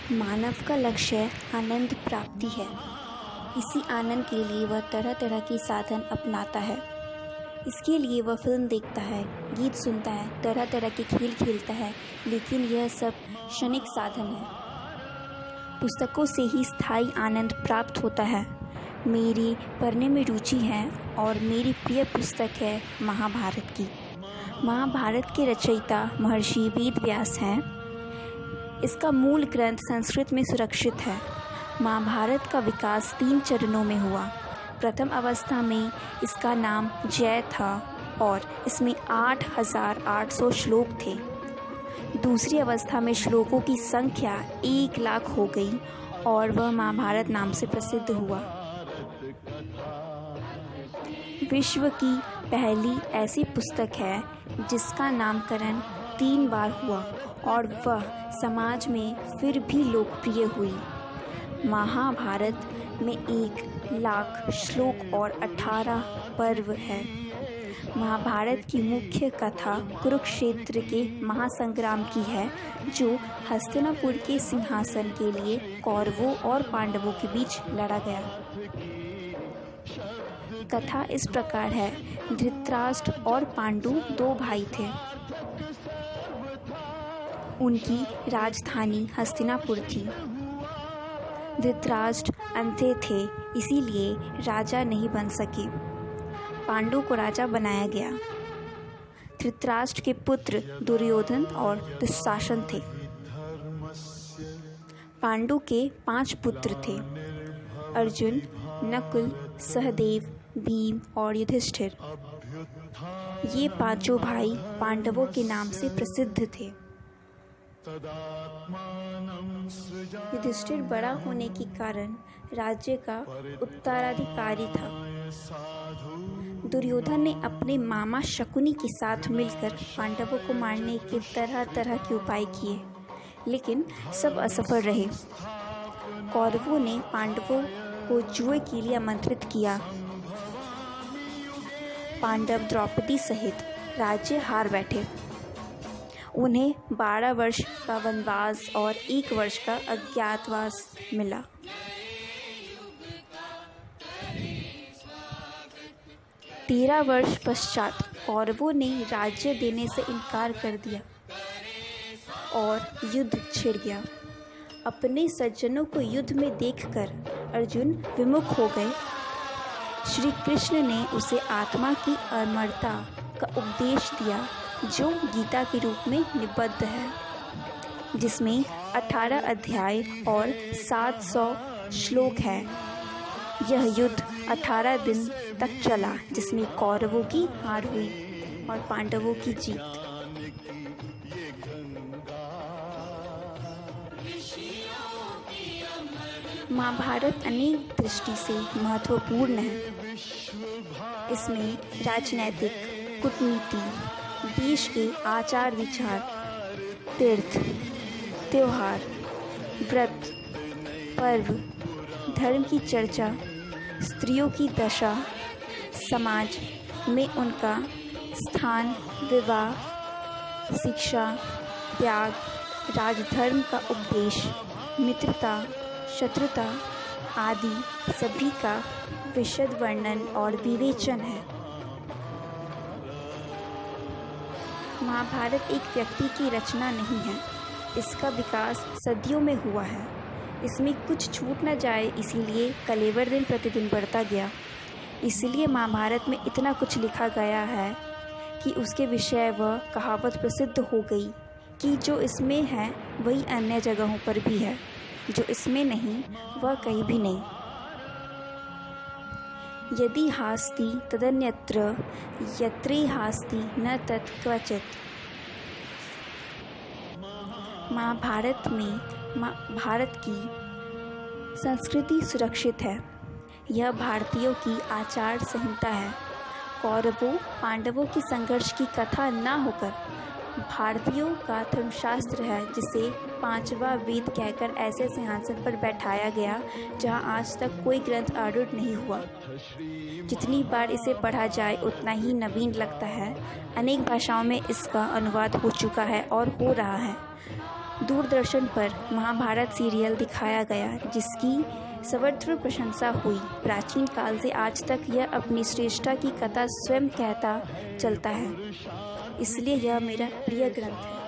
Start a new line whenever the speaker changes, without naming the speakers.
मानव का लक्ष्य आनंद प्राप्ति है। इसी आनंद के लिए वह तरह तरह के साधन अपनाता है। इसके लिए वह फिल्म देखता है, गीत सुनता है, तरह तरह के खेल खेलता है, लेकिन यह सब क्षणिक साधन है। पुस्तकों से ही स्थायी आनंद प्राप्त होता है। मेरी पढ़ने में रुचि है और मेरी प्रिय पुस्तक है महाभारत की। महाभारत के रचयिता महर्षि वेद व्यास हैं। इसका मूल ग्रंथ संस्कृत में सुरक्षित है। महाभारत का विकास 3 चरणों में हुआ। प्रथम अवस्था में इसका नाम जय था और इसमें 8,800 श्लोक थे। दूसरी अवस्था में श्लोकों की संख्या 1,00,000 हो गई और वह महाभारत नाम से प्रसिद्ध हुआ। विश्व की पहली ऐसी पुस्तक है जिसका नामकरण 3 बार हुआ और वह समाज में फिर भी लोकप्रिय हुई। महाभारत में 1,00,000 श्लोक और 18 पर्व है। महाभारत की मुख्य कथा कुरुक्षेत्र के महासंग्राम की है, जो हस्तिनापुर के सिंहासन के लिए कौरवों और पांडवों के बीच लड़ा गया। कथा इस प्रकार है। धृतराष्ट्र और पांडु 2 भाई थे। उनकी राजधानी हस्तिनापुर थी। धृतराष्ट्र अंधे थे, इसीलिए राजा नहीं बन सके। पांडु को राजा बनाया गया। धृतराष्ट्र के पुत्र दुर्योधन और दुशासन थे। पांडु के 5 पुत्र थे: अर्जुन, नकुल, सहदेव, भीम और युधिष्ठिर। ये 5 भाई पांडवों के नाम से प्रसिद्ध थे। युधिष्ठिर बड़ा होने के कारण राज्य का उत्तराधिकारी था। दुर्योधन ने अपने मामा शकुनी के साथ मिलकर पांडवों को मारने के तरह तरह के उपाय किए, लेकिन सब असफल रहे। कौरवों ने पांडवों को जुए के लिए आमंत्रित किया। पांडव द्रौपदी सहित राज्य हार बैठे। उन्हें 12 वर्ष का वनवास और 1 वर्ष का अज्ञातवास मिला। तेरह वर्ष पश्चात कौरवों ने राज्य देने से इनकार कर दिया और युद्ध छिड़ गया। अपने सज्जनों को युद्ध में देखकर अर्जुन विमुख हो गए। श्री कृष्ण ने उसे आत्मा की अमरता का उपदेश दिया, जो गीता के रूप में निबद्ध है, जिसमें 18 अध्याय और 700 श्लोक है। यह युद्ध 18 दिन तक चला, जिसमें कौरवों की हार हुई और पांडवों की जीत। महाभारत अनेक दृष्टि से महत्वपूर्ण है। इसमें राजनैतिक, कूटनीति, देश के आचार विचार, तीर्थ, त्योहार, व्रत, पर्व, धर्म की चर्चा, स्त्रियों की दशा, समाज में उनका स्थान, विवाह, शिक्षा, त्याग, राजधर्म का उपदेश, मित्रता, शत्रुता आदि सभी का विशद वर्णन और विवेचन है। महाभारत एक व्यक्ति की रचना नहीं है। इसका विकास सदियों में हुआ है। इसमें कुछ छूट न जाए, इसीलिए कलेवर दिन प्रतिदिन बढ़ता गया। इसलिए महाभारत में इतना कुछ लिखा गया है कि उसके विषय वह कहावत प्रसिद्ध हो गई कि जो इसमें है वही अन्य जगहों पर भी है, जो इसमें नहीं वह कहीं भी नहीं। यदि हास्ति तदन्यत्र यत्रे हास्ति न तत् क्वचित्। महाभारत में भारत की संस्कृति सुरक्षित है। यह भारतीयों की आचार संहिता है। कौरवों पांडवों के संघर्ष की कथा न होकर भारतीयों का धर्मशास्त्र है, जिसे 5वां वेद कहकर ऐसे सिंहासन पर बैठाया गया जहां आज तक कोई ग्रंथ आरूढ़ नहीं हुआ। जितनी बार इसे पढ़ा जाए उतना ही नवीन लगता है। अनेक भाषाओं में इसका अनुवाद हो चुका है और हो रहा है। दूरदर्शन पर महाभारत सीरियल दिखाया गया, जिसकी सर्वत्र प्रशंसा हुई। प्राचीन काल से आज तक यह अपनी श्रेष्ठता की कथा स्वयं कहता चलता है, इसलिए यह मेरा प्रिय ग्रंथ है।